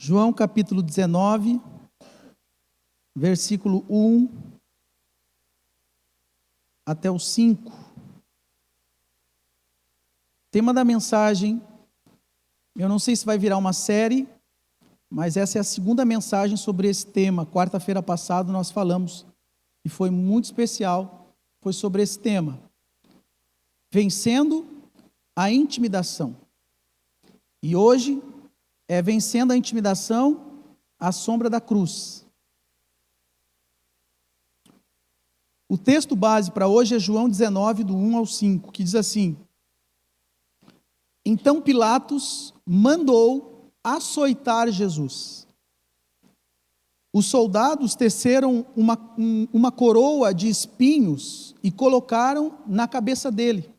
João capítulo 19, versículo 1 até o 5. Tema da mensagem, eu não sei se vai virar uma série, mas essa é a segunda mensagem sobre esse tema. Quarta-feira passada nós falamos, e foi muito especial, foi sobre esse tema. Vencendo a intimidação. E hoje é vencendo a intimidação à sombra da cruz. O texto base para hoje é João 19, do 1 ao 5, que diz assim: Então Pilatos mandou açoitar Jesus. Os soldados teceram uma coroa de espinhos e colocaram na cabeça dele.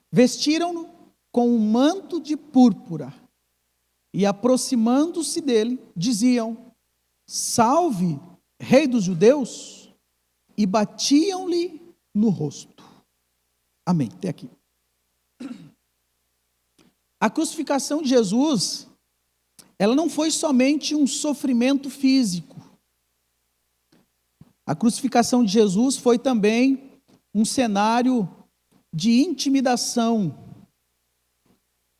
Vestiram-no com um manto de púrpura e, aproximando-se dele, diziam: Salve, Rei dos Judeus! E batiam-lhe no rosto. Amém. Até aqui. A crucificação de Jesus, ela não foi somente um sofrimento físico. A crucificação de Jesus foi também um cenário de intimidação.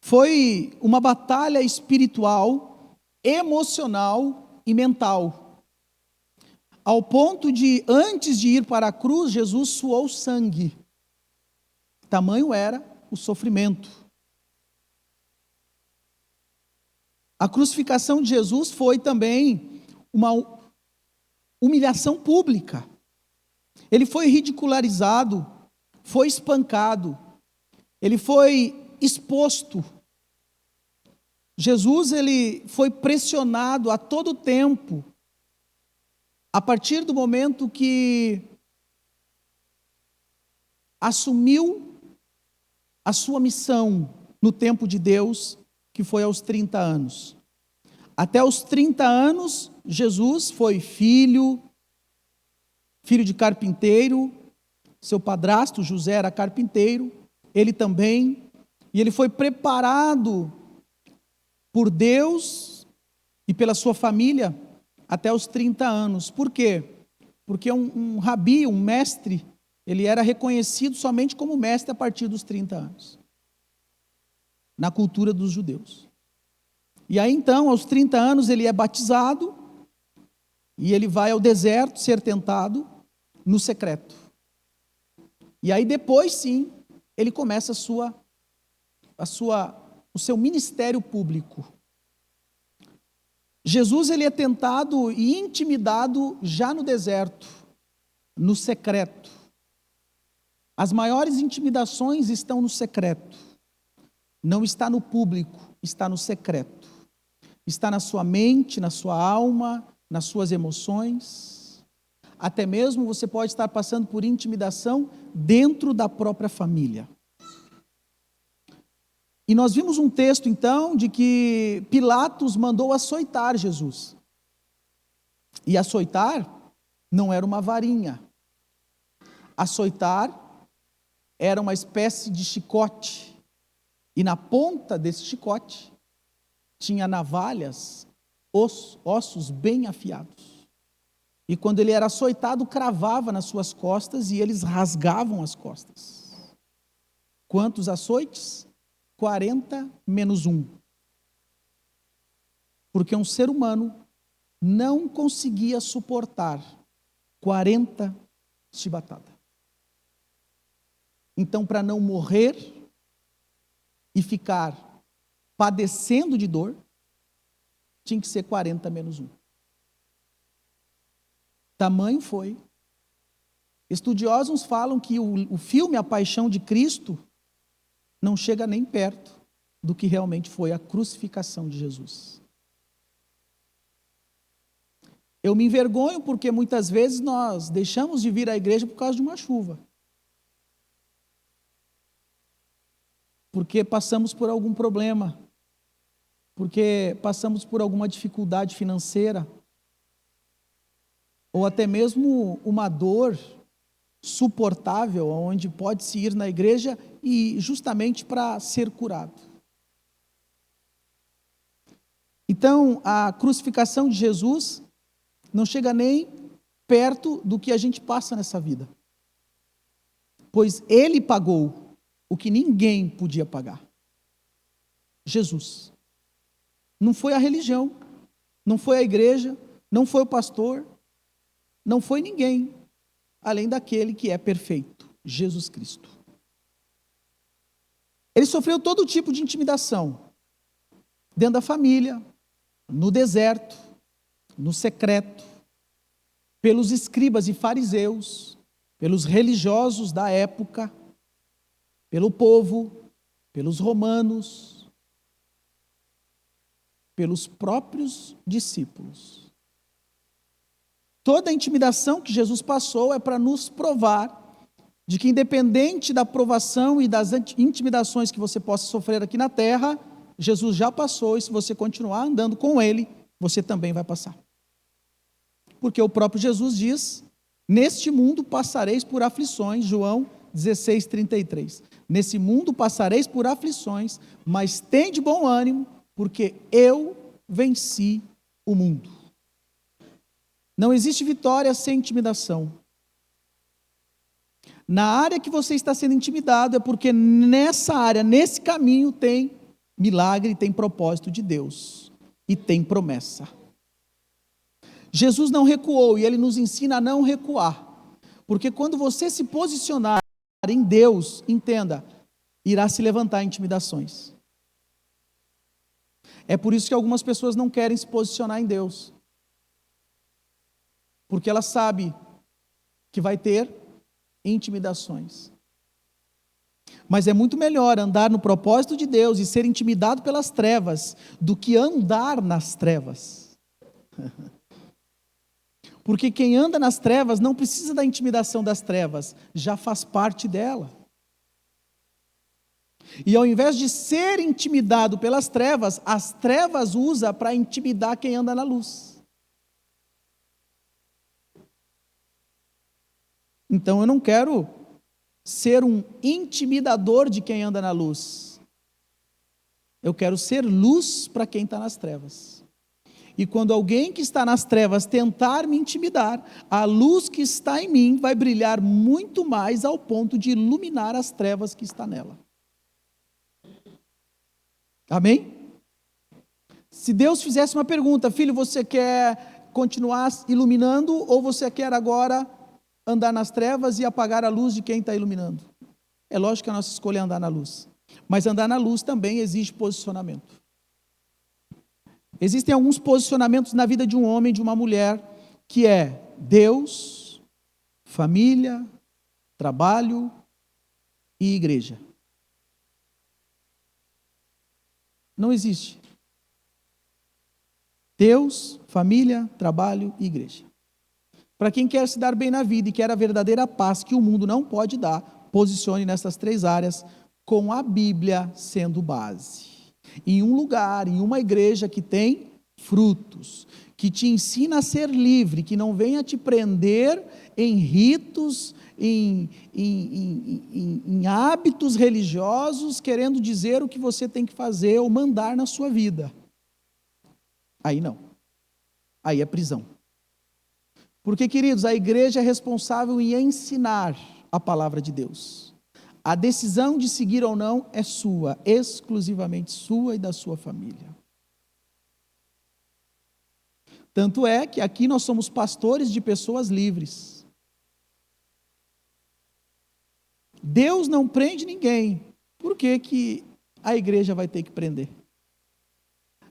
Foi uma batalha espiritual, emocional e mental. Ao ponto de, antes de ir para a cruz, Jesus suou sangue. Tamanho era o sofrimento. A crucificação de Jesus foi também uma humilhação pública. Ele foi ridicularizado, foi espancado, ele foi exposto. Jesus, ele foi pressionado a todo tempo. A partir do momento que assumiu a sua missão no tempo de Deus, que foi aos 30 anos. Até os 30 anos, Jesus foi filho de carpinteiro, seu padrasto José era carpinteiro, ele também, e ele foi preparado por Deus e pela sua família até os 30 anos. Por quê? Porque um rabi, um mestre, ele era reconhecido somente como mestre a partir dos 30 anos, na cultura dos judeus. E aí então, aos 30 anos, ele é batizado, e ele vai ao deserto ser tentado no secreto. E aí depois sim, ele começa o seu ministério público. Jesus, ele é tentado e intimidado já no deserto, no secreto. As maiores intimidações estão no secreto. Não está no público, está no secreto. Está na sua mente, na sua alma, nas suas emoções. Até mesmo você pode estar passando por intimidação dentro da própria família. E nós vimos um texto, então, de que Pilatos mandou açoitar Jesus. E açoitar não era uma varinha. Açoitar era uma espécie de chicote. E na ponta desse chicote tinha navalhas, ossos bem afiados. E quando ele era açoitado, cravava nas suas costas e eles rasgavam as costas. Quantos açoites? 40 menos 1. Porque um ser humano não conseguia suportar 40 chibatadas. Então, para não morrer e ficar padecendo de dor, tinha que ser 40 menos 1. Tamanho foi. Estudiosos falam que o filme A Paixão de Cristo não chega nem perto do que realmente foi a crucificação de Jesus. Eu me envergonho porque muitas vezes nós deixamos de vir à igreja por causa de uma chuva. Porque passamos por algum problema. Porque passamos por alguma dificuldade financeira. Ou até mesmo uma dor suportável, onde pode-se ir na igreja e justamente para ser curado. Então, a crucificação de Jesus não chega nem perto do que a gente passa nessa vida. Pois ele pagou o que ninguém podia pagar. Jesus. Não foi a religião, não foi a igreja, não foi o pastor, não foi ninguém, além daquele que é perfeito, Jesus Cristo. Ele sofreu todo tipo de intimidação, dentro da família, no deserto, no secreto, pelos escribas e fariseus, pelos religiosos da época, pelo povo, pelos romanos, pelos próprios discípulos. Toda a intimidação que Jesus passou é para nos provar de que, independente da provação e das intimidações que você possa sofrer aqui na terra, Jesus já passou, e se você continuar andando com Ele, você também vai passar. Porque o próprio Jesus diz: neste mundo passareis por aflições, João 16:33. Nesse mundo passareis por aflições, mas tende bom ânimo, porque eu venci o mundo. Não existe vitória sem intimidação. Na área que você está sendo intimidado, é porque nessa área, nesse caminho, tem milagre, tem propósito de Deus e tem promessa. Jesus não recuou, e Ele nos ensina a não recuar, porque quando você se posicionar em Deus, entenda, irá se levantar intimidações. É por isso que algumas pessoas não querem se posicionar em Deus, porque ela sabe que vai ter intimidações. Mas é muito melhor andar no propósito de Deus e ser intimidado pelas trevas do que andar nas trevas. Porque quem anda nas trevas não precisa da intimidação das trevas, já faz parte dela. E ao invés de ser intimidado pelas trevas, as trevas usa para intimidar quem anda na luz. Então eu não quero ser um intimidador de quem anda na luz. Eu quero ser luz para quem está nas trevas. E quando alguém que está nas trevas tentar me intimidar, a luz que está em mim vai brilhar muito mais ao ponto de iluminar as trevas que está nela. Amém? Se Deus fizesse uma pergunta: filho, você quer continuar iluminando ou você quer agora andar nas trevas e apagar a luz de quem está iluminando? É lógico que a nossa escolha é andar na luz, mas andar na luz também exige posicionamento. Existem alguns posicionamentos na vida de um homem, de uma mulher, que é Deus, família, trabalho e igreja. Não existe. Deus, família, trabalho e igreja. Para quem quer se dar bem na vida e quer a verdadeira paz que o mundo não pode dar, posicione nessas 3 áreas, com a Bíblia sendo base. Em um lugar, em uma igreja que tem frutos, que te ensina a ser livre, que não venha te prender em ritos, em hábitos religiosos, querendo dizer o que você tem que fazer ou mandar na sua vida. Aí não. Aí é prisão. Porque, queridos, a igreja é responsável em ensinar a palavra de Deus. A decisão de seguir ou não é sua, exclusivamente sua e da sua família. Tanto é que aqui nós somos pastores de pessoas livres. Deus não prende ninguém. Por que que a igreja vai ter que prender?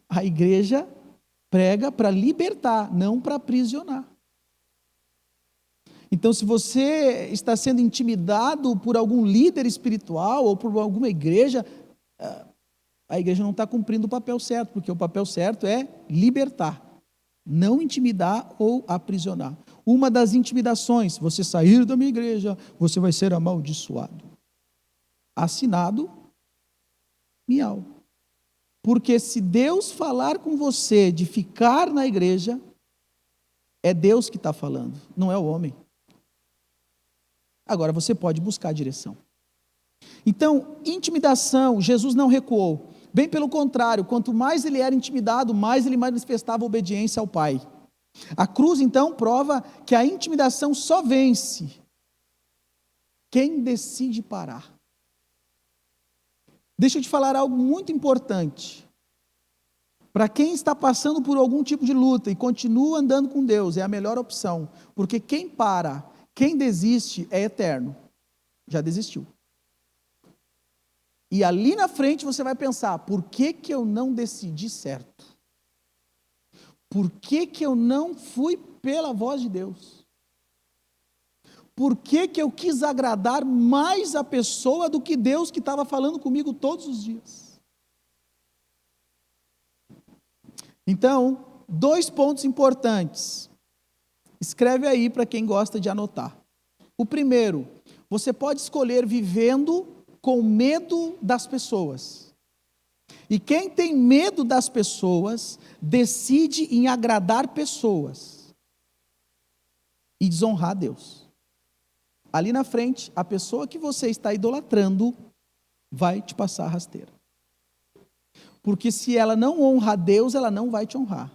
A igreja prega para libertar, não para aprisionar. Então, se você está sendo intimidado por algum líder espiritual ou por alguma igreja, a igreja não está cumprindo o papel certo, porque o papel certo é libertar, não intimidar ou aprisionar. Uma das intimidações: você sair da minha igreja, você vai ser amaldiçoado. Assinado, Miau. Porque se Deus falar com você de ficar na igreja, é Deus que está falando, não é o homem. Agora você pode buscar a direção. Então, intimidação, Jesus não recuou. Bem pelo contrário, quanto mais ele era intimidado, mais ele manifestava obediência ao Pai. A cruz, então, prova que a intimidação só vence quem decide parar. Deixa eu te falar algo muito importante. Para quem está passando por algum tipo de luta e continua andando com Deus, é a melhor opção. Porque quem para, quem desiste, é eterno. Já desistiu. E ali na frente você vai pensar, por que eu não decidi certo? Por que eu não fui pela voz de Deus? Por que eu quis agradar mais a pessoa do que Deus que estava falando comigo todos os dias? Então, 2 pontos importantes. Escreve aí para quem gosta de anotar. O primeiro, você pode escolher vivendo com medo das pessoas. E quem tem medo das pessoas, decide em agradar pessoas e desonrar Deus. Ali na frente, a pessoa que você está idolatrando vai te passar a rasteira. Porque se ela não honra a Deus, ela não vai te honrar.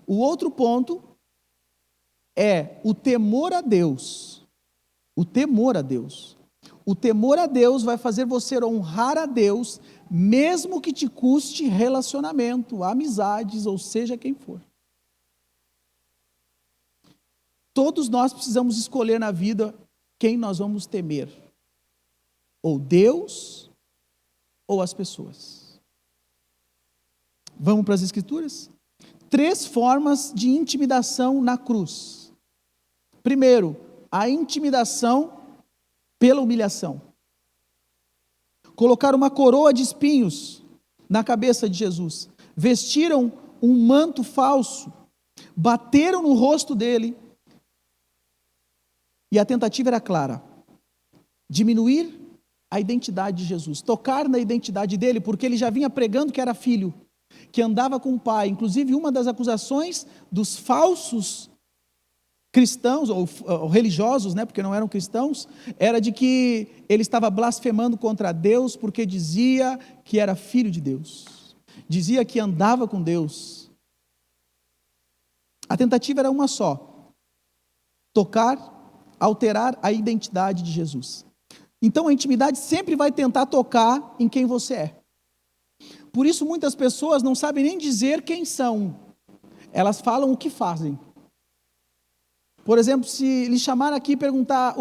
O outro ponto é o temor a Deus. O temor a Deus. O temor a Deus vai fazer você honrar a Deus, mesmo que te custe relacionamento, amizades, ou seja quem for. Todos nós precisamos escolher na vida quem nós vamos temer. Ou Deus, ou as pessoas. Vamos para as Escrituras? 3 formas de intimidação na cruz. Primeiro, a intimidação pela humilhação. Colocaram uma coroa de espinhos na cabeça de Jesus. Vestiram um manto falso. Bateram no rosto dele. E a tentativa era clara. Diminuir a identidade de Jesus. Tocar na identidade dele, porque ele já vinha pregando que era filho, que andava com o Pai. Inclusive, uma das acusações dos falsos cristãos, ou religiosos, porque não eram cristãos, era de que ele estava blasfemando contra Deus, porque dizia que era filho de Deus. Dizia que andava com Deus. A tentativa era uma só. Tocar, alterar a identidade de Jesus. Então a intimidade sempre vai tentar tocar em quem você é. Por isso muitas pessoas não sabem nem dizer quem são. Elas falam o que fazem. Por exemplo, se lhe chamar aqui e perguntar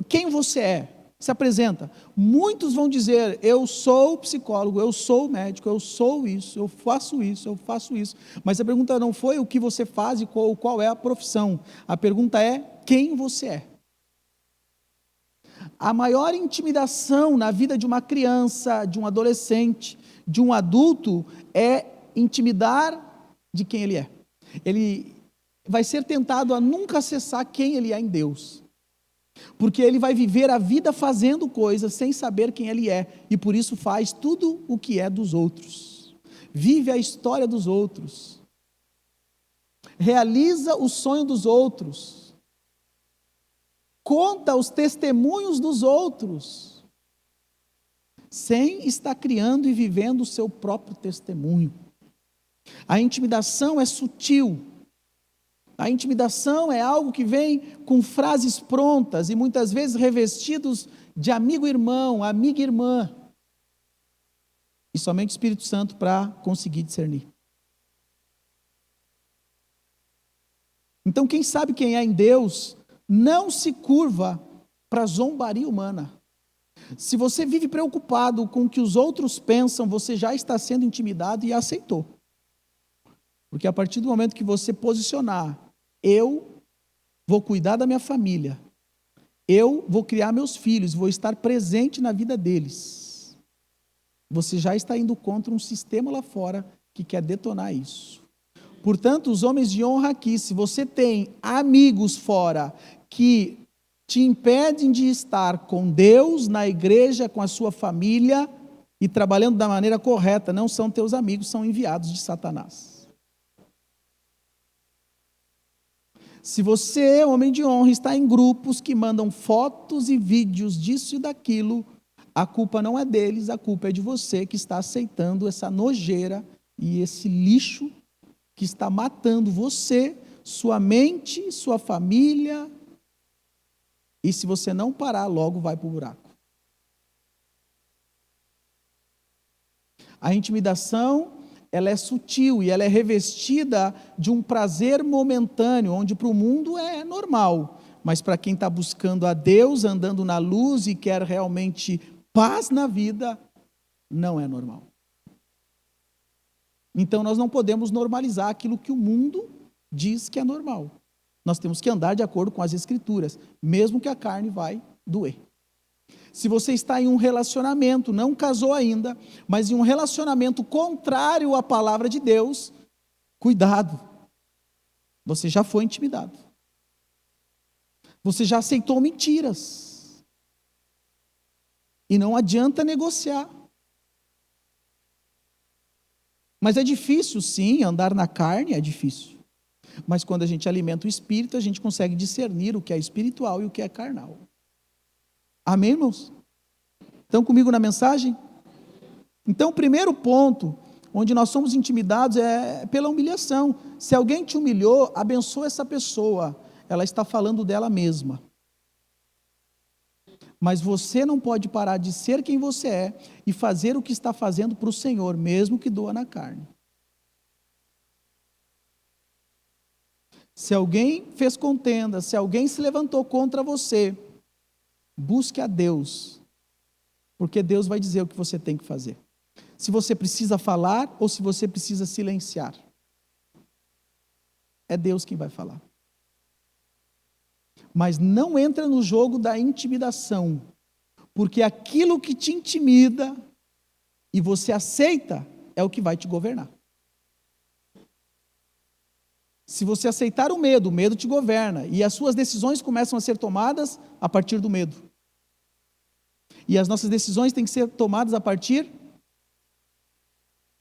quem você é, se apresenta. Muitos vão dizer, eu sou psicólogo, eu sou médico, eu sou isso, eu faço isso, eu faço isso. Mas a pergunta não foi o que você faz e qual é a profissão. A pergunta é quem você é. A maior intimidação na vida de uma criança, de um adolescente, de um adulto, é intimidar de quem ele é. Ele vai ser tentado a nunca acessar quem ele é em Deus. Porque ele vai viver a vida fazendo coisas sem saber quem ele é. E por isso faz tudo o que é dos outros. Vive a história dos outros. Realiza o sonho dos outros. Conta os testemunhos dos outros, sem estar criando e vivendo o seu próprio testemunho. A intimidação é sutil. A intimidação é algo que vem com frases prontas e muitas vezes revestidos de amigo-irmão, amiga-irmã. E somente o Espírito Santo para conseguir discernir. Então, quem sabe quem é em Deus não se curva para a zombaria humana. Se você vive preocupado com o que os outros pensam, você já está sendo intimidado e aceitou. Porque a partir do momento que você posicionar, eu vou cuidar da minha família, eu vou criar meus filhos, vou estar presente na vida deles, você já está indo contra um sistema lá fora que quer detonar isso. Portanto, os homens de honra aqui, se você tem amigos fora que te impedem de estar com Deus, na igreja, com a sua família e trabalhando da maneira correta, não são teus amigos, são enviados de Satanás. Se você, homem de honra, está em grupos que mandam fotos e vídeos disso e daquilo, A culpa não é deles, a culpa é de você que está aceitando essa nojeira e esse lixo que está matando você, sua mente, sua família. E se você não parar, logo vai para o buraco. A intimidação, ela é sutil e ela é revestida de um prazer momentâneo, onde para o mundo é normal, mas para quem está buscando a Deus, andando na luz e quer realmente paz na vida, não é normal. Então nós não podemos normalizar aquilo que o mundo diz que é normal. Nós temos que andar de acordo com as Escrituras, mesmo que a carne vai doer. Se você está em um relacionamento, não casou ainda, mas em um relacionamento contrário à palavra de Deus, cuidado, você já foi intimidado. Você já aceitou mentiras. E não adianta negociar. Mas é difícil, sim, andar na carne é difícil. Mas quando a gente alimenta o espírito, a gente consegue discernir o que é espiritual e o que é carnal. Amém, irmãos? Estão comigo na mensagem? Então, o primeiro ponto, onde nós somos intimidados, é pela humilhação. Se alguém te humilhou, abençoa essa pessoa. Ela está falando dela mesma. Mas você não pode parar de ser quem você é e fazer o que está fazendo para o Senhor, mesmo que doa na carne. Se alguém fez contenda, se alguém se levantou contra você, busque a Deus, porque Deus vai dizer o que você tem que fazer. Se você precisa falar ou se você precisa silenciar. É Deus quem vai falar. Mas não entra no jogo da intimidação, porque aquilo que te intimida e você aceita é o que vai te governar. Se você aceitar o medo te governa, e as suas decisões começam a ser tomadas a partir do medo. E as nossas decisões têm que ser tomadas a partir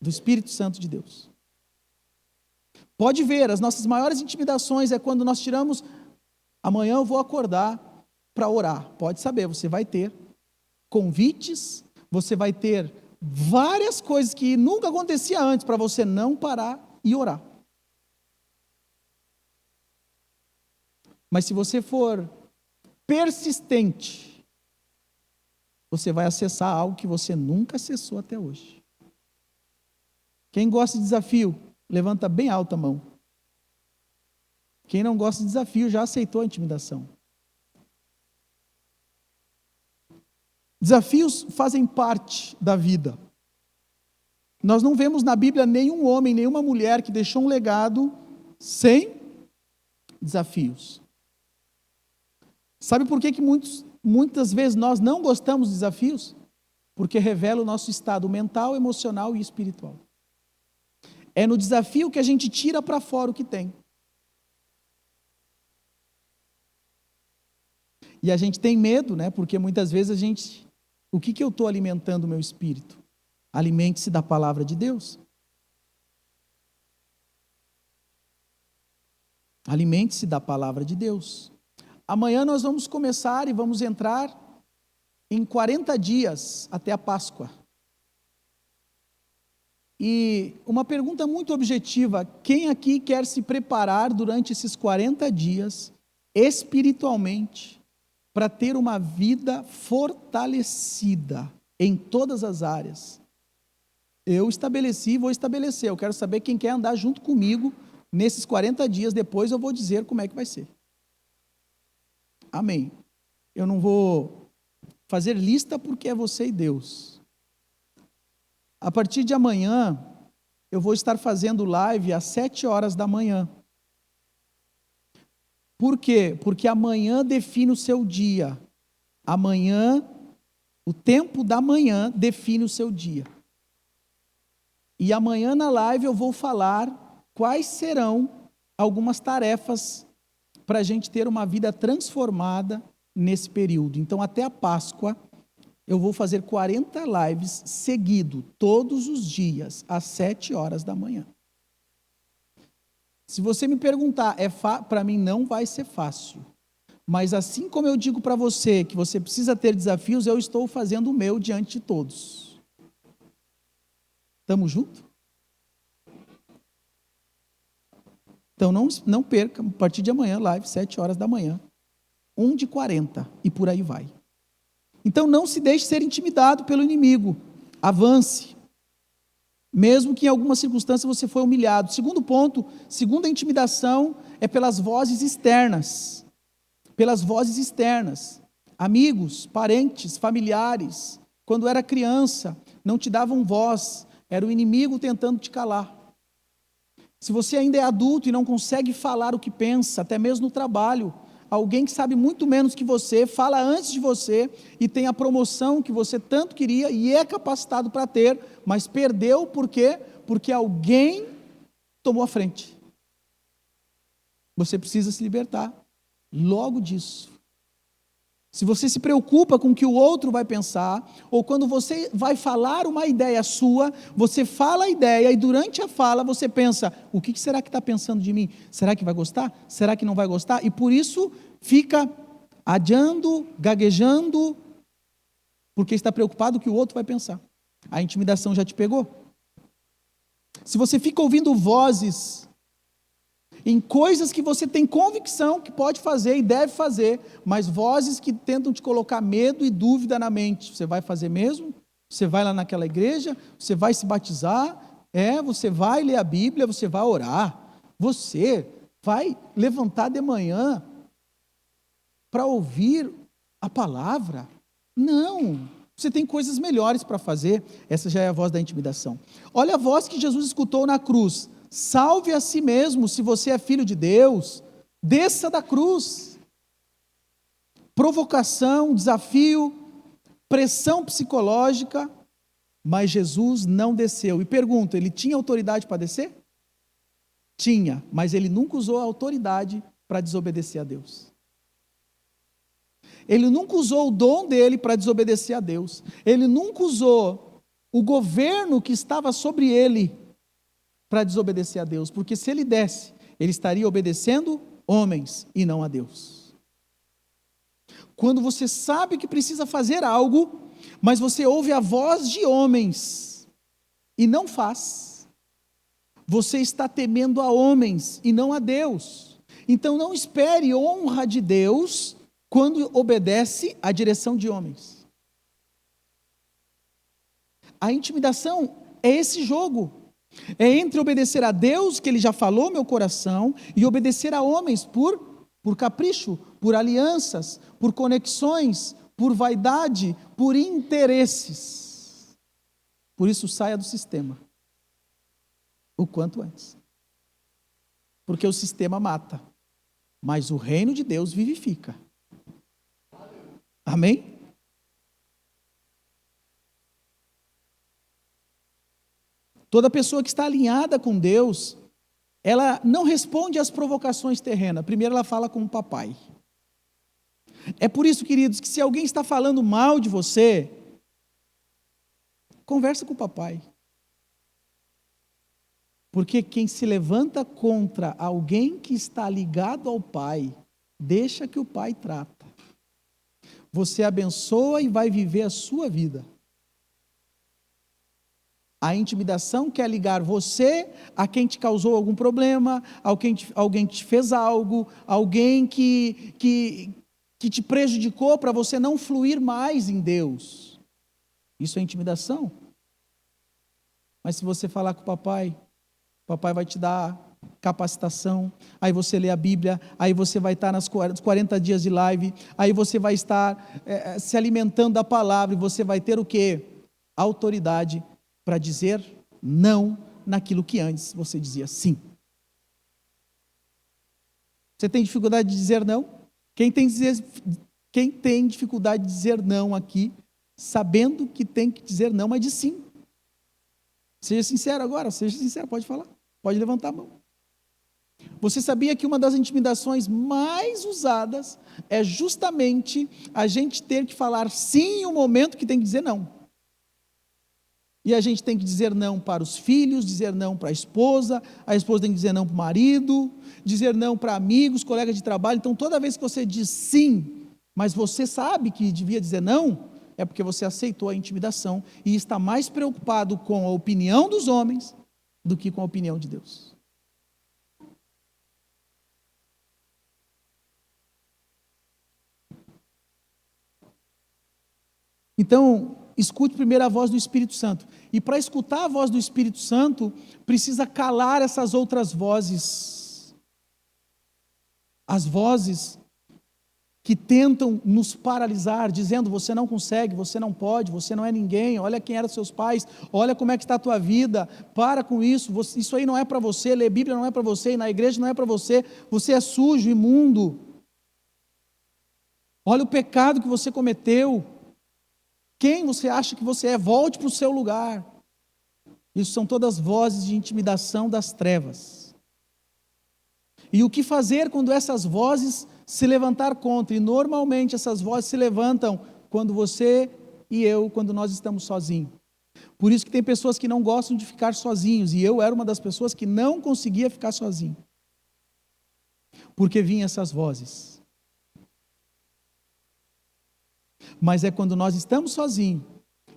do Espírito Santo de Deus. Pode ver, as nossas maiores intimidações é quando nós tiramos, amanhã eu vou acordar para orar. Pode saber, você vai ter convites, você vai ter várias coisas que nunca acontecia antes para você não parar e orar. Mas se você for persistente, você vai acessar algo que você nunca acessou até hoje. Quem gosta de desafio, levanta bem alto a mão. Quem não gosta de desafio já aceitou a intimidação. Desafios fazem parte da vida. Nós não vemos na Bíblia nenhum homem, nenhuma mulher que deixou um legado sem desafios. Sabe por que muitas vezes nós não gostamos de desafios? Porque revela o nosso estado mental, emocional e espiritual. É no desafio que a gente tira para fora o que tem. E a gente tem medo, né? Porque muitas vezes o que eu estou alimentando o meu espírito? Alimente-se da palavra de Deus. Alimente-se da palavra de Deus. Amanhã nós vamos começar e vamos entrar em 40 dias até a Páscoa. E uma pergunta muito objetiva: quem aqui quer se preparar durante esses 40 dias, espiritualmente, para ter uma vida fortalecida em todas as áreas? Eu estabeleci e vou estabelecer. Eu quero saber quem quer andar junto comigo nesses 40 dias. Depois eu vou dizer como é que vai ser. Amém. Eu não vou fazer lista porque é você e Deus. A partir de amanhã, eu vou estar fazendo live às 7 horas da manhã. Por quê? Porque amanhã define o seu dia. Amanhã, o tempo da manhã define o seu dia. E amanhã na live eu vou falar quais serão algumas tarefas para a gente ter uma vida transformada nesse período. Então, até a Páscoa, eu vou fazer 40 lives seguido, todos os dias, às 7 horas da manhã. Se você me perguntar, para mim não vai ser fácil, Mas assim como eu digo para você que você precisa ter desafios, eu estou fazendo o meu diante de todos. Estamos juntos? Então não perca, a partir de amanhã, live, 7 horas da manhã, 1h40 e por aí vai. Então não se deixe ser intimidado pelo inimigo, avance, mesmo que em alguma circunstância você foi humilhado. Segundo ponto, segunda intimidação é pelas vozes externas. Pelas vozes externas. Amigos, parentes, familiares, quando era criança, não te davam voz, era o inimigo tentando te calar. Se você ainda é adulto e não consegue falar o que pensa, até mesmo no trabalho, alguém que sabe muito menos que você, fala antes de você e tem a promoção que você tanto queria e é capacitado para ter, mas perdeu por quê? Porque alguém tomou a frente. Você precisa se libertar logo disso. Se você se preocupa com o que o outro vai pensar, ou quando você vai falar uma ideia sua, você fala a ideia e durante a fala você pensa, o que será que está pensando de mim? Será que vai gostar? Será que não vai gostar? E por isso fica adiando, gaguejando, porque está preocupado com o que o outro vai pensar. A intimidação já te pegou? Se você fica ouvindo vozes em coisas que você tem convicção que pode fazer e deve fazer, mas vozes que tentam te colocar medo e dúvida na mente. Você vai fazer mesmo? Você vai lá naquela igreja? Você vai se batizar? Você vai ler a Bíblia, você vai orar. Você vai levantar de manhã para ouvir a palavra? Não, você tem coisas melhores para fazer. Essa já é a voz da intimidação. Olha a voz que Jesus escutou na cruz: salve a si mesmo, se você é filho de Deus, desça da cruz. Provocação, desafio, pressão psicológica, mas Jesus não desceu. E pergunto, ele tinha autoridade para descer? Tinha, mas ele nunca usou a autoridade para desobedecer a Deus. Ele nunca usou o dom dele para desobedecer a Deus. Ele nunca usou o governo que estava sobre ele para desobedecer a Deus, porque se ele desse, ele estaria obedecendo homens e não a Deus. Quando você sabe que precisa fazer algo, mas você ouve a voz de homens e não faz, você está temendo a homens e não a Deus. Então não espere honra de Deus quando obedece à direção de homens. A intimidação é esse jogo. É entre obedecer a Deus, que Ele já falou meu coração, e obedecer a homens por capricho, por alianças, por conexões, por vaidade, por interesses. Por isso saia do sistema o quanto antes. Porque o sistema mata, mas o reino de Deus vivifica. Amém? Toda pessoa que está alinhada com Deus, ela não responde às provocações terrenas. Primeiro ela fala com o papai. É por isso, queridos, que se alguém está falando mal de você, conversa com o papai. Porque quem se levanta contra alguém que está ligado ao pai, deixa que o pai trata. Você abençoa e vai viver a sua vida. A intimidação quer ligar você a quem te causou algum problema, alguém que te fez algo, alguém que te prejudicou para você não fluir mais em Deus. Isso é intimidação. Mas se você falar com o papai vai te dar capacitação, aí você lê a Bíblia, aí você vai estar nos 40 dias de live, aí você vai estar se alimentando da palavra, e você vai ter o quê? Autoridade para dizer não naquilo que antes você dizia sim. Você tem dificuldade de dizer não? Quem tem dificuldade de dizer não aqui, sabendo que tem que dizer não, mas de sim? Seja sincero agora, pode falar, pode levantar a mão. Você sabia que uma das intimidações mais usadas é justamente a gente ter que falar sim em um momento que tem que dizer não? E a gente tem que dizer não para os filhos, dizer não para a esposa tem que dizer não para o marido, dizer não para amigos, colegas de trabalho. Então, toda vez que você diz sim, mas você sabe que devia dizer não, é porque você aceitou a intimidação e está mais preocupado com a opinião dos homens do que com a opinião de Deus. Então, escute primeiro a voz do Espírito Santo. E para escutar a voz do Espírito Santo, precisa calar essas outras vozes. As vozes que tentam nos paralisar, dizendo: você não consegue, você não pode, você não é ninguém, olha quem eram seus pais, olha como é que está a tua vida, para com isso, isso aí não é para você, ler Bíblia não é para você, ir na igreja não é para você, você é sujo, imundo. Olha o pecado que você cometeu. Quem você acha que você é? Volte para o seu lugar. Isso são todas vozes de intimidação das trevas. E o que fazer quando essas vozes se levantar contra? E normalmente essas vozes se levantam quando você e eu, quando nós estamos sozinhos. Por isso que tem pessoas que não gostam de ficar sozinhos, e eu era uma das pessoas que não conseguia ficar sozinho. Porque vinham essas vozes. Mas é quando nós estamos sozinhos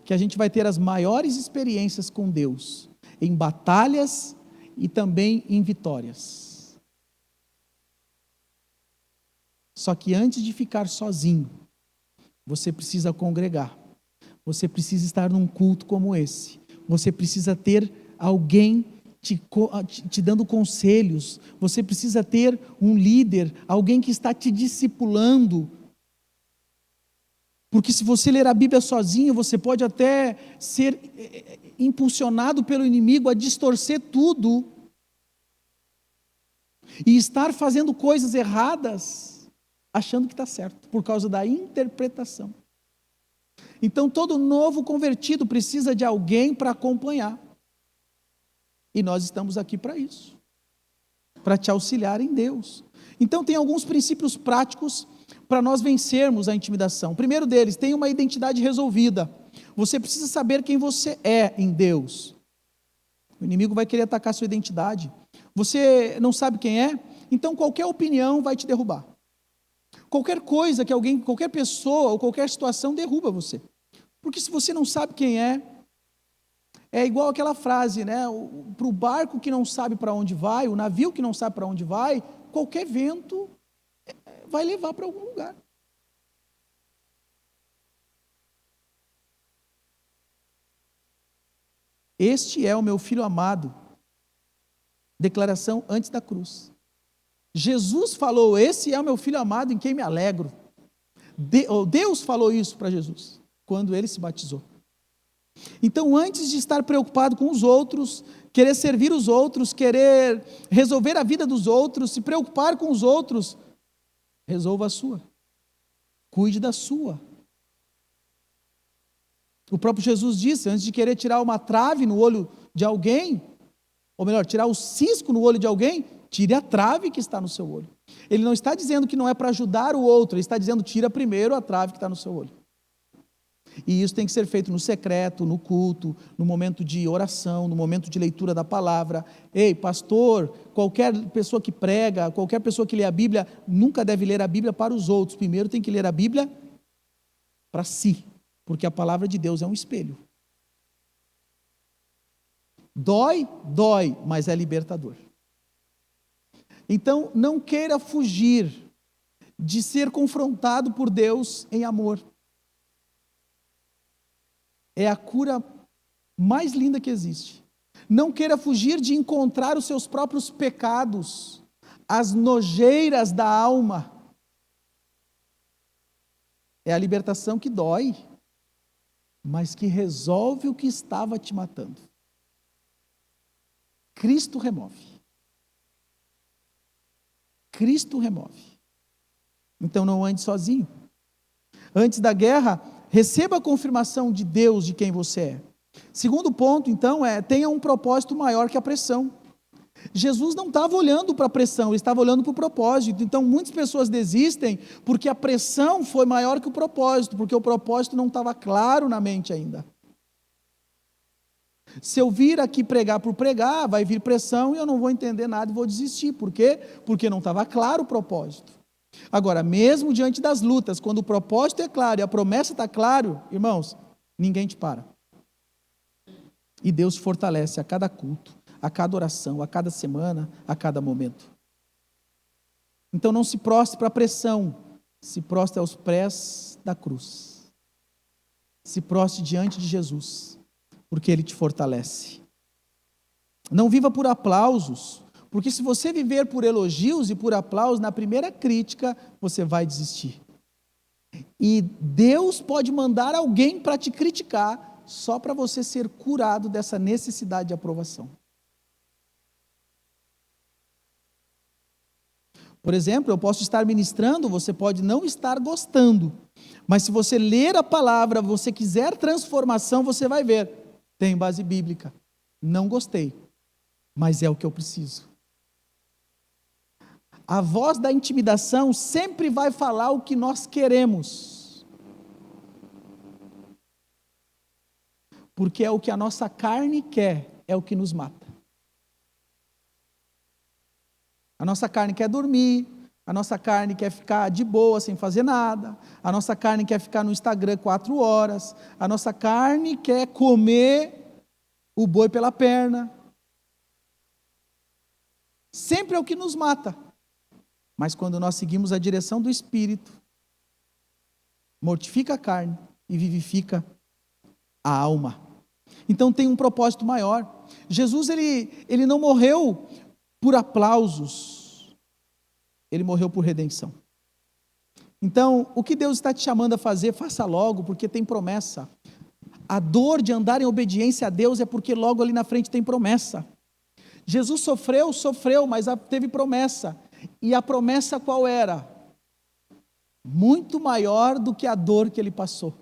que a gente vai ter as maiores experiências com Deus, em batalhas e também em vitórias. Só que antes de ficar sozinho, você precisa congregar, você precisa estar num culto como esse, você precisa ter alguém te dando conselhos, você precisa ter um líder, alguém que está te discipulando. Porque se você ler a Bíblia sozinho, você pode até ser impulsionado pelo inimigo a distorcer tudo e estar fazendo coisas erradas, achando que está certo, por causa da interpretação. Então, todo novo convertido precisa de alguém para acompanhar. E nós estamos aqui para isso, para te auxiliar em Deus. Então, tem alguns princípios práticos para nós vencermos a intimidação. O primeiro deles, tem uma identidade resolvida. Você precisa saber quem você é em Deus. O inimigo vai querer atacar a sua identidade. Você não sabe quem é? Então qualquer opinião vai te derrubar. Qualquer coisa que alguém, qualquer pessoa ou qualquer situação derruba você. Porque se você não sabe quem é igual aquela frase, né? Para o barco que não sabe para onde vai, o navio que não sabe para onde vai, qualquer vento vai levar para algum lugar. Este é o meu filho amado. Declaração antes da cruz. Jesus falou: esse é o meu filho amado em quem me alegro. Deus falou isso para Jesus, quando ele se batizou. Então, antes de estar preocupado com os outros, querer servir os outros, querer resolver a vida dos outros, se preocupar com os outros, resolva a sua. Cuide da sua. O próprio Jesus disse: antes de querer tirar uma trave no olho de alguém, ou melhor, tirar o cisco no olho de alguém, tire a trave que está no seu olho. Ele não está dizendo que não é para ajudar o outro, ele está dizendo: tira primeiro a trave que está no seu olho. E isso tem que ser feito no secreto, no culto, no momento de oração, no momento de leitura da palavra. Ei, pastor, qualquer pessoa que prega, qualquer pessoa que lê a Bíblia, nunca deve ler a Bíblia para os outros. Primeiro tem que ler a Bíblia para si, porque a palavra de Deus é um espelho. Dói, mas é libertador. Então, não queira fugir de ser confrontado por Deus em amor. É a cura mais linda que existe. Não queira fugir de encontrar os seus próprios pecados, as nojeiras da alma. É a libertação que dói, mas que resolve o que estava te matando. Cristo remove. Cristo remove. Então não ande sozinho. Antes da guerra, receba a confirmação de Deus de quem você é. Segundo ponto, então, tenha um propósito maior que a pressão. Jesus não estava olhando para a pressão, ele estava olhando para o propósito. Então, muitas pessoas desistem porque a pressão foi maior que o propósito, porque o propósito não estava claro na mente ainda. Se eu vir aqui pregar por pregar, vai vir pressão e eu não vou entender nada e vou desistir. Por quê? Porque não estava claro o propósito. Agora, mesmo diante das lutas, quando o propósito é claro e a promessa está claro, irmãos, ninguém te para. E Deus te fortalece a cada culto, a cada oração, a cada semana, a cada momento. Então não se prostre para a pressão, se prostre aos pés da cruz. Se prostre diante de Jesus, porque Ele te fortalece. Não viva por aplausos, porque se você viver por elogios e por aplausos, na primeira crítica, você vai desistir. E Deus pode mandar alguém para te criticar, só para você ser curado dessa necessidade de aprovação. Por exemplo, eu posso estar ministrando, você pode não estar gostando, mas se você ler a palavra, você quiser transformação, você vai ver, tem base bíblica. Não gostei, mas é o que eu preciso. A voz da intimidação sempre vai falar o que nós queremos, porque é o que a nossa carne quer, é o que nos mata. A nossa carne quer dormir, a nossa carne quer ficar de boa, sem fazer nada, a nossa carne quer ficar no Instagram 4 horas, a nossa carne quer comer o boi pela perna. Sempre é o que nos mata. Mas quando nós seguimos a direção do Espírito, mortifica a carne e vivifica a alma. Então tem um propósito maior. Jesus, ele não morreu por aplausos, ele morreu por redenção. Então, o que Deus está te chamando a fazer, faça logo, porque tem promessa. A dor de andar em obediência a Deus é porque logo ali na frente tem promessa. Jesus sofreu, mas teve promessa. E a promessa qual era? Muito maior do que a dor que ele passou.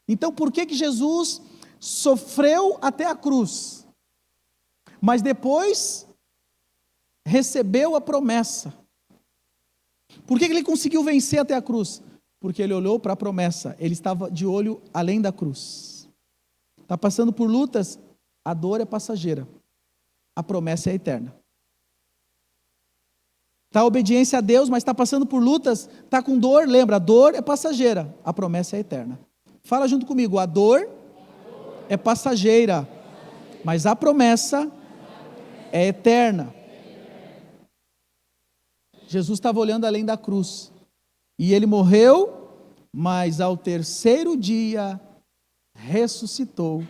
Então, por que Jesus sofreu até a cruz, mas depois recebeu a promessa? Por que ele conseguiu vencer até a cruz? Porque ele olhou para a promessa, ele estava de olho além da cruz. Está passando por lutas, a dor é passageira, a promessa é eterna. Está obediência a Deus, mas está passando por lutas, está com dor, lembra, a dor é passageira, a promessa é eterna. Fala junto comigo, a dor é passageira, mas a promessa é eterna. Jesus estava olhando além da cruz, e ele morreu, mas ao terceiro dia ressuscitou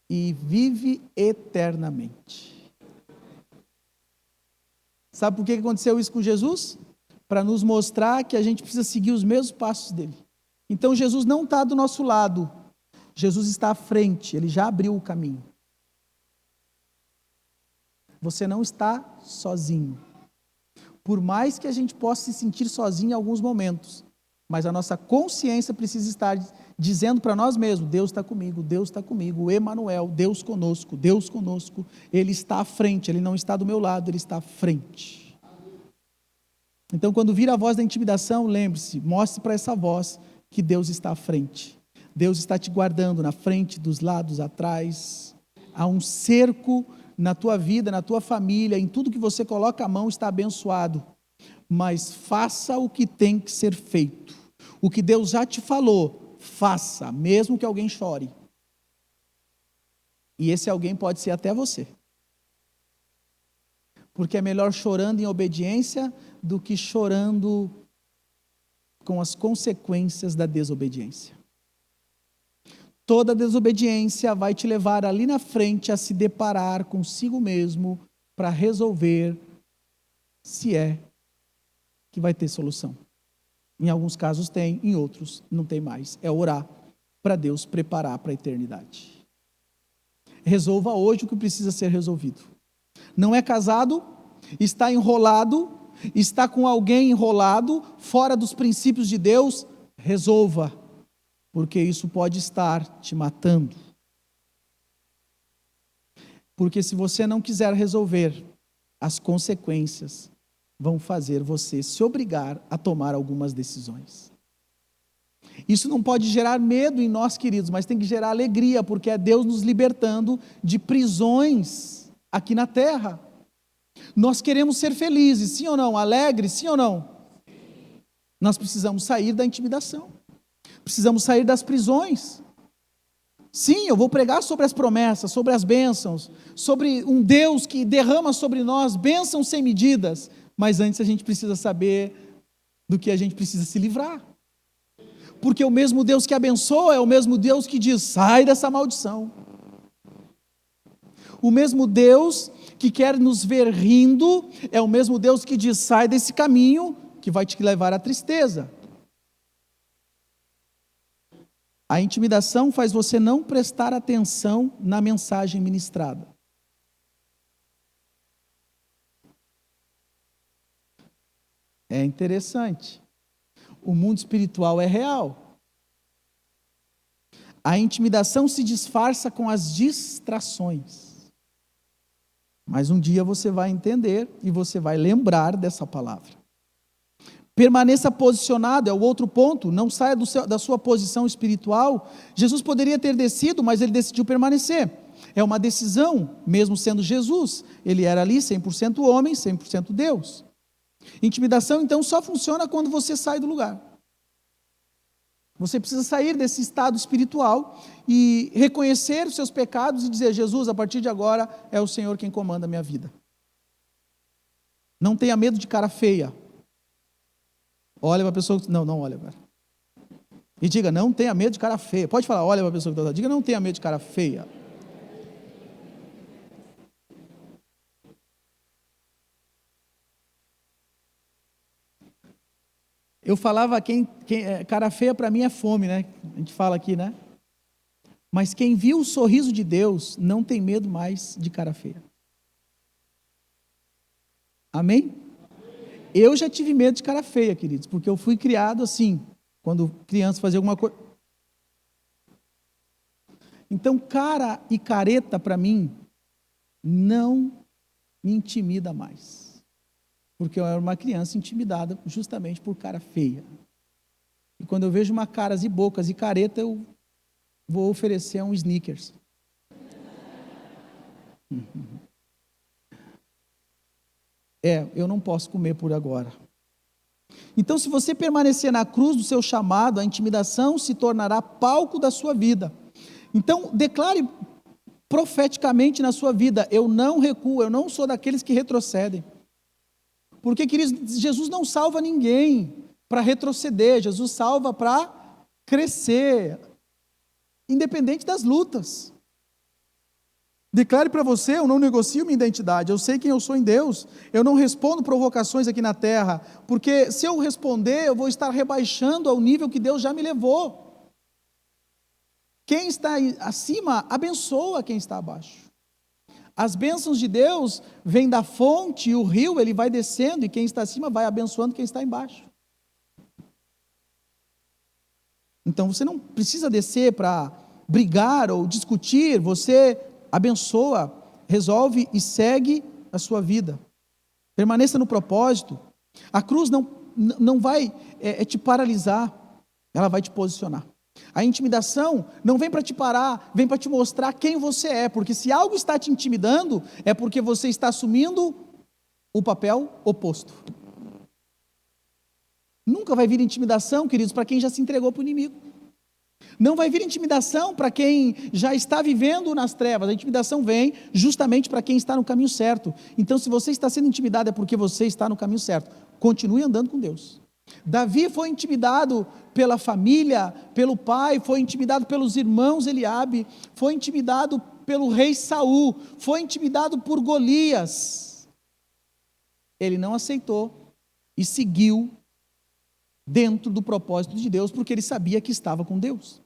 e vive eternamente. Sabe por que aconteceu isso com Jesus? Para nos mostrar que a gente precisa seguir os mesmos passos dele. Então Jesus não está do nosso lado, Jesus está à frente, ele já abriu o caminho. Você não está sozinho. Por mais que a gente possa se sentir sozinho em alguns momentos, mas a nossa consciência precisa estar dizendo para nós mesmos, Deus está comigo, Emanuel, Deus conosco, Ele está à frente, Ele não está do meu lado, Ele está à frente. Então quando vir a voz da intimidação, lembre-se, mostre para essa voz que Deus está à frente. Deus está te guardando na frente, dos lados, atrás. Há um cerco na tua vida, na tua família, em tudo que você coloca a mão está abençoado. Mas faça o que tem que ser feito. O que Deus já te falou, faça, mesmo que alguém chore. E esse alguém pode ser até você. Porque é melhor chorando em obediência do que chorando com as consequências da desobediência. Toda desobediência vai te levar ali na frente a se deparar consigo mesmo para resolver se é que vai ter solução. Em alguns casos tem, em outros não tem mais. É orar para Deus preparar para a eternidade. Resolva hoje o que precisa ser resolvido. Não é casado, está enrolado, está com alguém enrolado, fora dos princípios de Deus, resolva, porque isso pode estar te matando. Porque se você não quiser resolver, as consequências vão fazer você se obrigar a tomar algumas decisões. Isso não pode gerar medo em nós, queridos, mas tem que gerar alegria, porque é Deus nos libertando de prisões aqui na terra. Nós queremos ser felizes, sim ou não? Alegres, sim ou não? Nós precisamos sair da intimidação, precisamos sair das prisões. Sim, eu vou pregar sobre as promessas, sobre as bênçãos, sobre um Deus que derrama sobre nós bênçãos sem medidas, mas antes a gente precisa saber do que a gente precisa se livrar, porque o mesmo Deus que abençoa é o mesmo Deus que diz: sai dessa maldição. O mesmo Deus que quer nos ver rindo é o mesmo Deus que diz: sai desse caminho que vai te levar à tristeza. A intimidação faz você não prestar atenção na mensagem ministrada. É interessante. O mundo espiritual é real. A intimidação se disfarça com as distrações. Mas um dia você vai entender e você vai lembrar dessa palavra. Permaneça posicionado, é o outro ponto, não saia da sua posição espiritual. Jesus poderia ter descido, mas ele decidiu permanecer. É uma decisão, mesmo sendo Jesus. Ele era ali 100% homem, 100% Deus. Intimidação, então, só funciona quando você sai do lugar. Você precisa sair desse estado espiritual e reconhecer os seus pecados e dizer: Jesus, a partir de agora é o Senhor quem comanda a minha vida. Não tenha medo de cara feia. Olha para a pessoa, não olha agora. E diga: não tenha medo de cara feia. Pode falar, olha para a pessoa que está, diga: não tenha medo de cara feia. Eu falava, cara feia para mim é fome, né? A gente fala aqui, né? Mas quem viu o sorriso de Deus não tem medo mais de cara feia. Amém? Eu já tive medo de cara feia, queridos, porque eu fui criado assim, quando criança fazia alguma coisa. Então, cara e careta para mim não me intimida mais. Porque eu era uma criança intimidada justamente por cara feia. E quando eu vejo uma caras e bocas e careta, eu vou oferecer um Snickers. Eu não posso comer por agora. Então, se você permanecer na cruz do seu chamado, a intimidação se tornará palco da sua vida. Então, declare profeticamente na sua vida: eu não recuo, eu não sou daqueles que retrocedem. Porque, queridos, Jesus não salva ninguém para retroceder, Jesus salva para crescer, independente das lutas. Declare para você: eu não negocio minha identidade, eu sei quem eu sou em Deus, eu não respondo provocações aqui na terra, porque se eu responder, eu vou estar rebaixando ao nível que Deus já me levou. Quem está acima, abençoa quem está abaixo. As bênçãos de Deus vêm da fonte, e o rio ele vai descendo, e quem está acima vai abençoando quem está embaixo. Então você não precisa descer para brigar ou discutir, você abençoa, resolve e segue a sua vida. Permaneça no propósito. A cruz não vai te paralisar, ela vai te posicionar. A intimidação não vem para te parar, vem para te mostrar quem você é, porque se algo está te intimidando, é porque você está assumindo o papel oposto. Nunca vai vir intimidação, queridos, para quem já se entregou para o inimigo. Não vai vir intimidação para quem já está vivendo nas trevas. A intimidação vem justamente para quem está no caminho certo. Então, se você está sendo intimidado, é porque você está no caminho certo. Continue andando com Deus. Davi foi intimidado pela família, pelo pai, foi intimidado pelos irmãos Eliabe, foi intimidado pelo rei Saul, foi intimidado por Golias. Ele não aceitou e seguiu dentro do propósito de Deus, porque ele sabia que estava com Deus.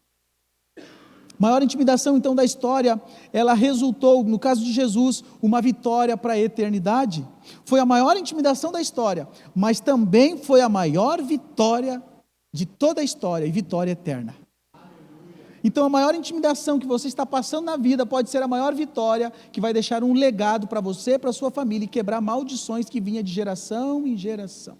Maior intimidação então da história, ela resultou, no caso de Jesus, uma vitória para a eternidade. Foi a maior intimidação da história, mas também foi a maior vitória de toda a história, e vitória eterna. Então a maior intimidação que você está passando na vida pode ser a maior vitória, que vai deixar um legado para você, para a sua família, e quebrar maldições que vinham de geração em geração.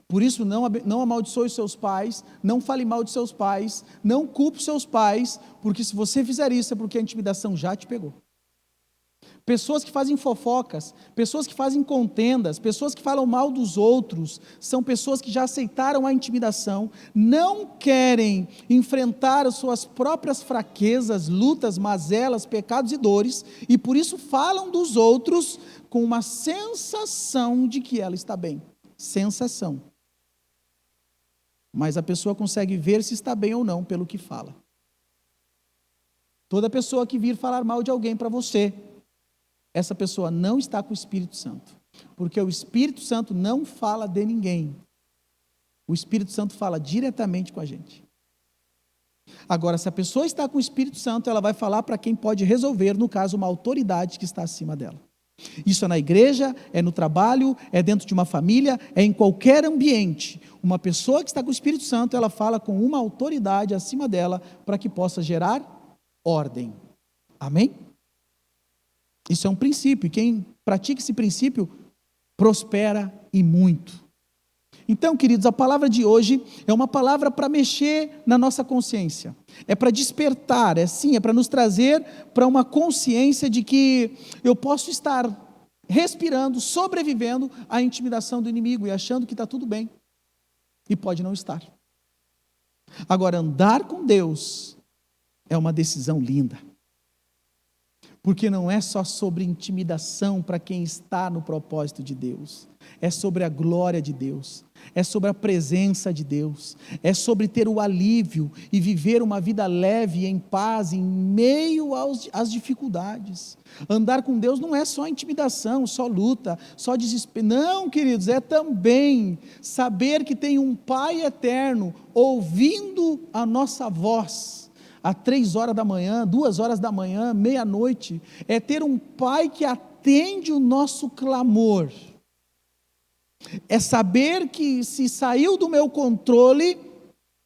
Por isso, não amaldiçoe os seus pais, não fale mal de seus pais, não culpe os seus pais, porque se você fizer isso é porque a intimidação já te pegou. Pessoas que fazem fofocas, pessoas que fazem contendas, pessoas que falam mal dos outros, são pessoas que já aceitaram a intimidação, não querem enfrentar as suas próprias fraquezas, lutas, mazelas, pecados e dores, e por isso falam dos outros com uma sensação de que ela está bem. Sensação. Mas a pessoa consegue ver se está bem ou não pelo que fala. Toda pessoa que vir falar mal de alguém para você, essa pessoa não está com o Espírito Santo, porque o Espírito Santo não fala de ninguém, o Espírito Santo fala diretamente com a gente. Agora, se a pessoa está com o Espírito Santo, ela vai falar para quem pode resolver, no caso, uma autoridade que está acima dela. Isso é na igreja, é no trabalho, é dentro de uma família, é em qualquer ambiente. Uma pessoa que está com o Espírito Santo, ela fala com uma autoridade acima dela, para que possa gerar ordem. Amém? Isso é um princípio, e quem pratica esse princípio, prospera e muito. Então, queridos, a palavra de hoje é uma palavra para mexer na nossa consciência, é para despertar, é para nos trazer para uma consciência de que eu posso estar respirando, sobrevivendo à intimidação do inimigo e achando que está tudo bem, e pode não estar. Agora, andar com Deus é uma decisão linda, porque não é só sobre intimidação para quem está no propósito de Deus, é sobre a glória de Deus, é sobre a presença de Deus, é sobre ter o alívio e viver uma vida leve, em paz, em meio às dificuldades. Andar com Deus não é só intimidação, só luta, só desespero. Não, queridos, é também saber que tem um Pai eterno ouvindo a nossa voz. Às 3 horas da manhã, 2 horas da manhã, meia-noite, é ter um Pai que atende o nosso clamor, é saber que se saiu do meu controle,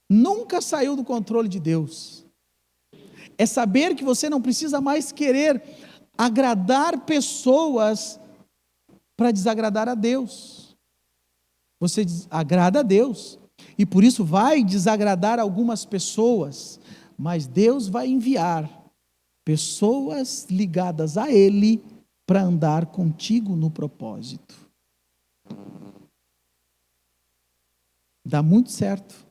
nunca saiu do controle de Deus, é saber que você não precisa mais querer agradar pessoas para desagradar a Deus, você agrada a Deus, e por isso vai desagradar algumas pessoas, mas Deus vai enviar pessoas ligadas a Ele para andar contigo no propósito. Dá muito certo.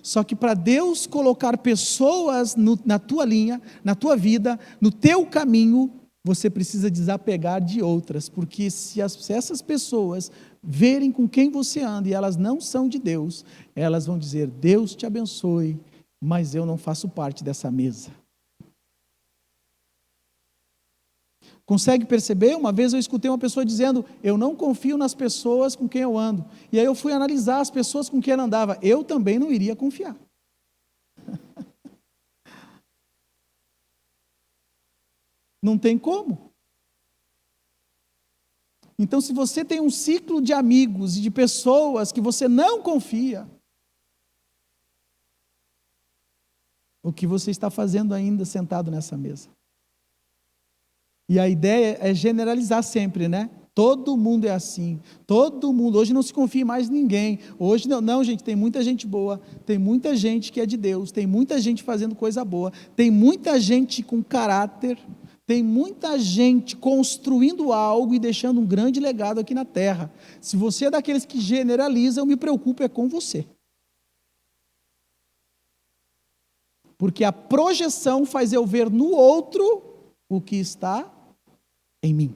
Só que para Deus colocar pessoas na tua linha, na tua vida, no teu caminho, você precisa desapegar de outras, porque se essas pessoas verem com quem você anda e elas não são de Deus, elas vão dizer: Deus te abençoe, mas eu não faço parte dessa mesa. Consegue perceber? Uma vez eu escutei uma pessoa dizendo: eu não confio nas pessoas com quem eu ando. E aí eu fui analisar as pessoas com quem ela andava. Eu também não iria confiar. Não tem como. Então, se você tem um ciclo de amigos e de pessoas que você não confia, o que você está fazendo ainda sentado nessa mesa? E a ideia é generalizar sempre, né? Todo mundo é assim, todo mundo, hoje não se confia mais em ninguém, hoje não, gente, tem muita gente boa, tem muita gente que é de Deus, tem muita gente fazendo coisa boa, tem muita gente com caráter, tem muita gente construindo algo e deixando um grande legado aqui na terra. Se você é daqueles que generalizam, eu me preocupo com você. Porque a projeção faz eu ver no outro o que está em mim.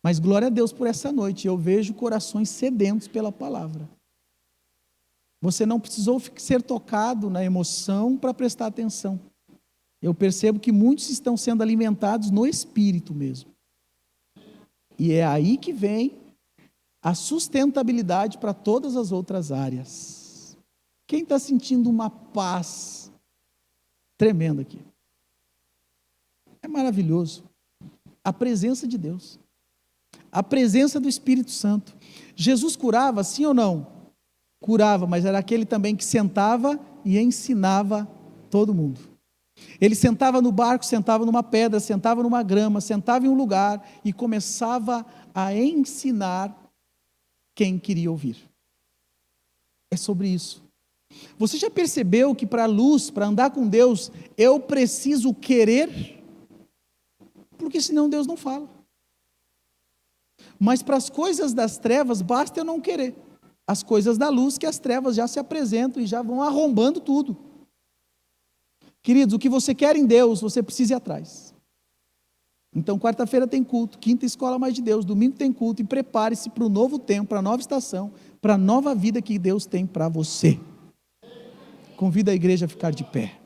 Mas glória a Deus por essa noite, eu vejo corações sedentos pela palavra. Você não precisou ser tocado na emoção para prestar atenção. Eu percebo que muitos estão sendo alimentados no espírito mesmo. E é aí que vem a sustentabilidade para todas as outras áreas. Quem está sentindo uma paz tremenda aqui? É maravilhoso. A presença de Deus. A presença do Espírito Santo. Jesus curava, sim ou não? Curava, mas era aquele também que sentava e ensinava todo mundo. Ele sentava no barco, sentava numa pedra, sentava numa grama, sentava em um lugar e começava a ensinar quem queria ouvir. É sobre isso. Você já percebeu que para a luz, para andar com Deus, eu preciso querer? Porque senão Deus não fala. Mas para as coisas das trevas, basta eu não querer. As coisas da luz, que as trevas já se apresentam e já vão arrombando tudo. Queridos, o que você quer em Deus, você precisa ir atrás. Então, quarta-feira tem culto, quinta escola mais de Deus, domingo tem culto, e prepare-se para o novo tempo, para a nova estação, para a nova vida que Deus tem para você. Convido a igreja a ficar de pé.